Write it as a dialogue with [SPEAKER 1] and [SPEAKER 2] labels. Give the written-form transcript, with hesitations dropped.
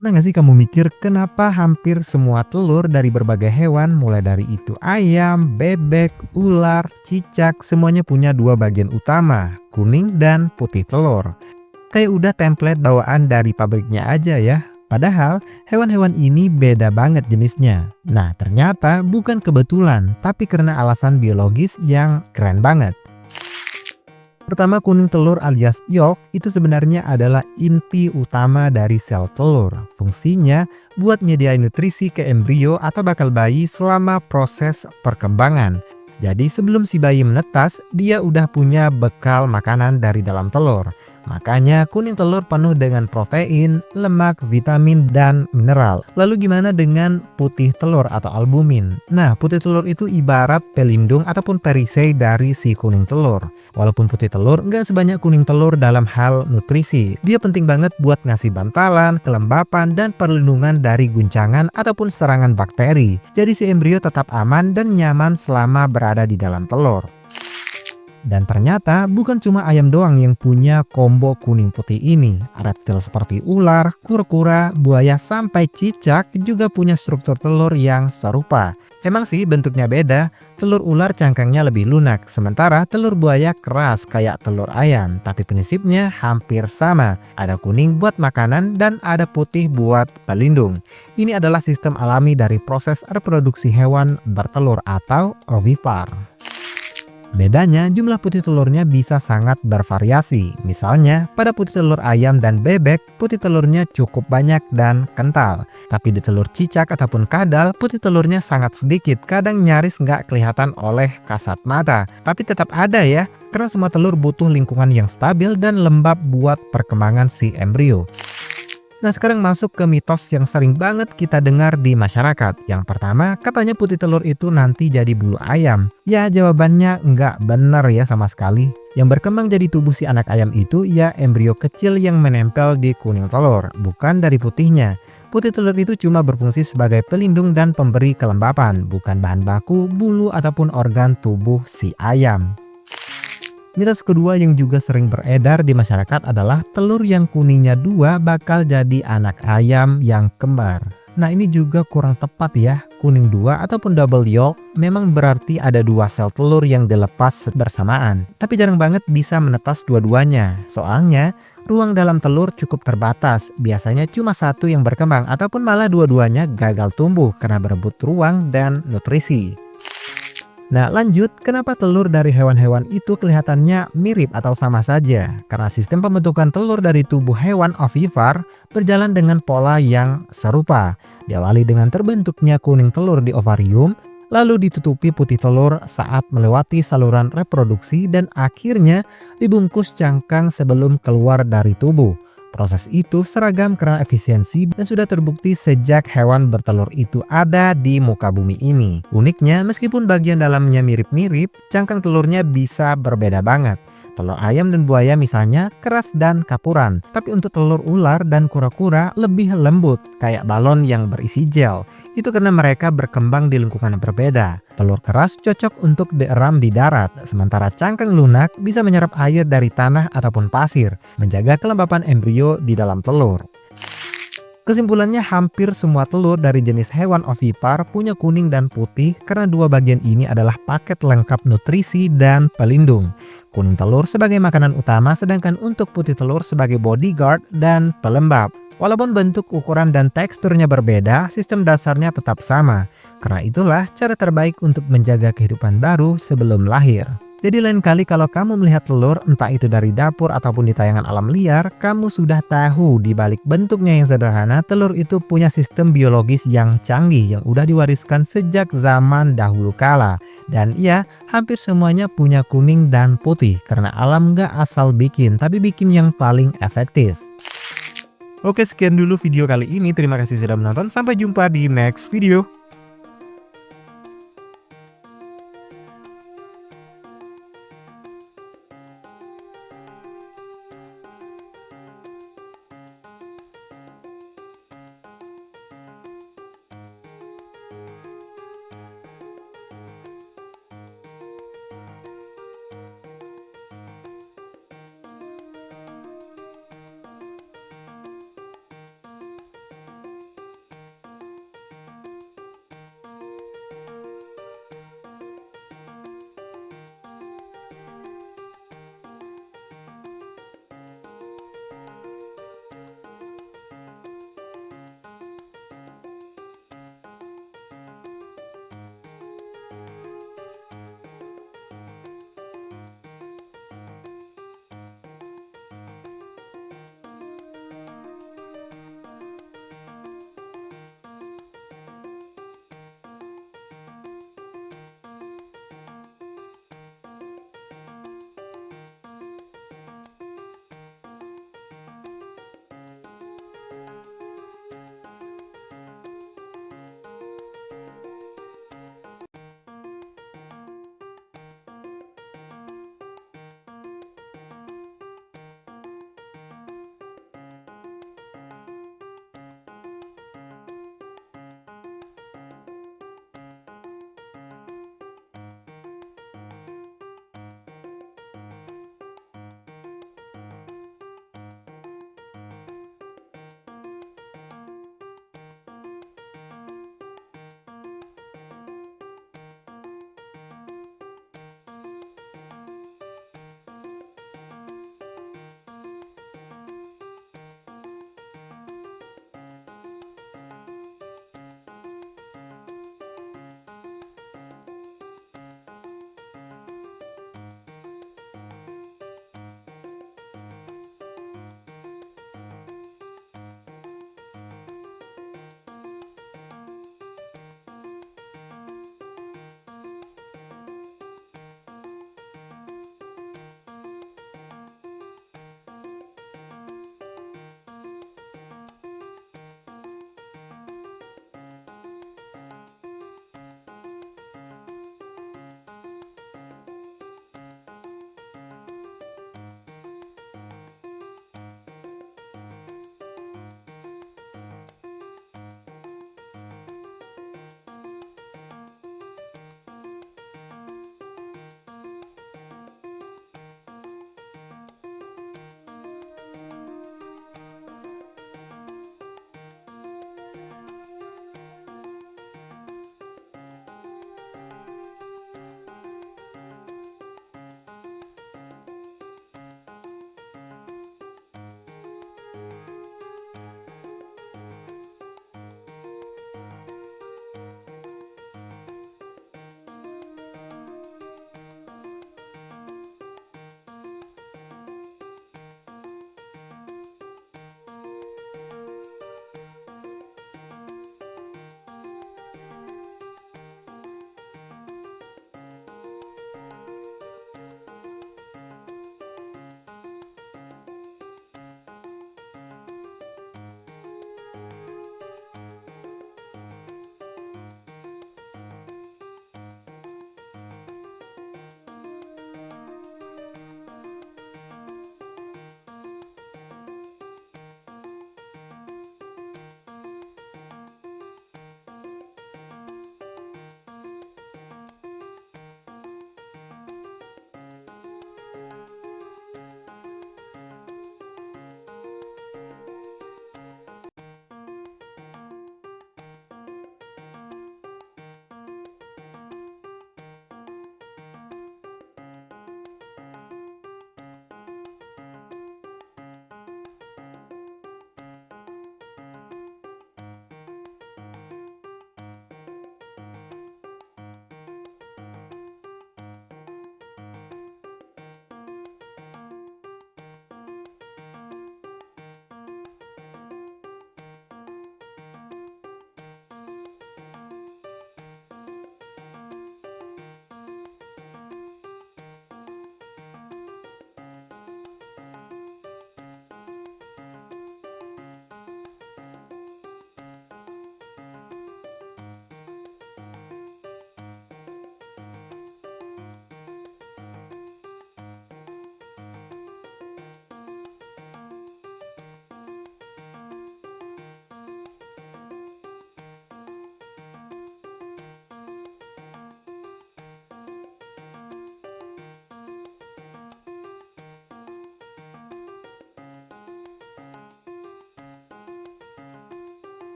[SPEAKER 1] Pernah nggak sih kamu mikir kenapa hampir semua telur dari berbagai hewan, mulai dari itu ayam, bebek, ular, cicak, semuanya punya dua bagian utama, kuning dan putih telur. Kayak udah template bawaan dari pabriknya aja ya. Padahal hewan-hewan ini beda banget jenisnya. Nah, ternyata bukan kebetulan, tapi karena alasan biologis yang keren banget. Pertama, kuning telur alias yolk itu sebenarnya adalah inti utama dari sel telur. Fungsinya buat nyediain nutrisi ke embrio atau bakal bayi selama proses perkembangan. Jadi sebelum si bayi menetas, dia udah punya bekal makanan dari dalam telur. Makanya kuning telur penuh dengan protein, lemak, vitamin, dan mineral. Lalu gimana dengan putih telur atau albumin? Nah, putih telur itu ibarat pelindung ataupun perisai dari si kuning telur. Walaupun putih telur nggak sebanyak kuning telur dalam hal nutrisi, dia penting banget buat ngasih bantalan, kelembapan, dan perlindungan dari guncangan ataupun serangan bakteri. Jadi si embrio tetap aman dan nyaman selama berada di dalam telur. Dan ternyata bukan cuma ayam doang yang punya combo kuning putih ini. Reptil seperti ular, kura-kura, buaya, sampai cicak juga punya struktur telur yang serupa. Emang sih bentuknya beda, telur ular cangkangnya lebih lunak, sementara telur buaya keras kayak telur ayam. Tapi prinsipnya hampir sama, ada kuning buat makanan dan ada putih buat pelindung. Ini adalah sistem alami dari proses reproduksi hewan bertelur atau ovipar. Bedanya, jumlah putih telurnya bisa sangat bervariasi. Misalnya, pada putih telur ayam dan bebek, putih telurnya cukup banyak dan kental. Tapi di telur cicak ataupun kadal, putih telurnya sangat sedikit, kadang nyaris nggak kelihatan oleh kasat mata. Tapi tetap ada ya, karena semua telur butuh lingkungan yang stabil dan lembab buat perkembangan si embrio. Nah, sekarang masuk ke mitos yang sering banget kita dengar di masyarakat. Yang pertama, katanya putih telur itu nanti jadi bulu ayam. Ya, jawabannya nggak benar ya sama sekali. Yang berkembang jadi tubuh si anak ayam itu ya embrio kecil yang menempel di kuning telur, bukan dari putihnya. Putih telur itu cuma berfungsi sebagai pelindung dan pemberi kelembapan, bukan bahan baku, bulu, ataupun organ tubuh si ayam. Mitos kedua yang juga sering beredar di masyarakat adalah telur yang kuningnya dua bakal jadi anak ayam yang kembar. Nah, ini juga kurang tepat ya. Kuning dua ataupun double yolk memang berarti ada dua sel telur yang dilepas bersamaan. Tapi jarang banget bisa menetas dua-duanya. Soalnya ruang dalam telur cukup terbatas. Biasanya cuma satu yang berkembang ataupun malah dua-duanya gagal tumbuh karena berebut ruang dan nutrisi. Nah, lanjut, kenapa telur dari hewan-hewan itu kelihatannya mirip atau sama saja? Karena sistem pembentukan telur dari tubuh hewan ovipar berjalan dengan pola yang serupa. Diawali dengan terbentuknya kuning telur di ovarium, lalu ditutupi putih telur saat melewati saluran reproduksi, dan akhirnya dibungkus cangkang sebelum keluar dari tubuh. Proses itu seragam karena efisiensi dan sudah terbukti sejak hewan bertelur itu ada di muka bumi ini. Uniknya, meskipun bagian dalamnya mirip-mirip, cangkang telurnya bisa berbeda banget. Telur ayam dan buaya misalnya keras dan kapuran, tapi untuk telur ular dan kura-kura lebih lembut, kayak balon yang berisi gel. Itu karena mereka berkembang di lingkungan yang berbeda. Telur keras cocok untuk dieram di darat, sementara cangkang lunak bisa menyerap air dari tanah ataupun pasir, menjaga kelembapan embrio di dalam telur. Kesimpulannya, hampir semua telur dari jenis hewan ovipar punya kuning dan putih karena dua bagian ini adalah paket lengkap nutrisi dan pelindung. Kuning telur sebagai makanan utama, sedangkan untuk putih telur sebagai bodyguard dan pelembab. Walaupun bentuk, ukuran, dan teksturnya berbeda, sistem dasarnya tetap sama. Karena itulah cara terbaik untuk menjaga kehidupan baru sebelum lahir. Jadi lain kali kalau kamu melihat telur, entah itu dari dapur ataupun di tayangan alam liar, kamu sudah tahu di balik bentuknya yang sederhana, telur itu punya sistem biologis yang canggih yang udah diwariskan sejak zaman dahulu kala. Dan iya, hampir semuanya punya kuning dan putih karena alam gak asal bikin, tapi bikin yang paling efektif. Oke, sekian dulu video kali ini. Terima kasih sudah menonton. Sampai jumpa di next video.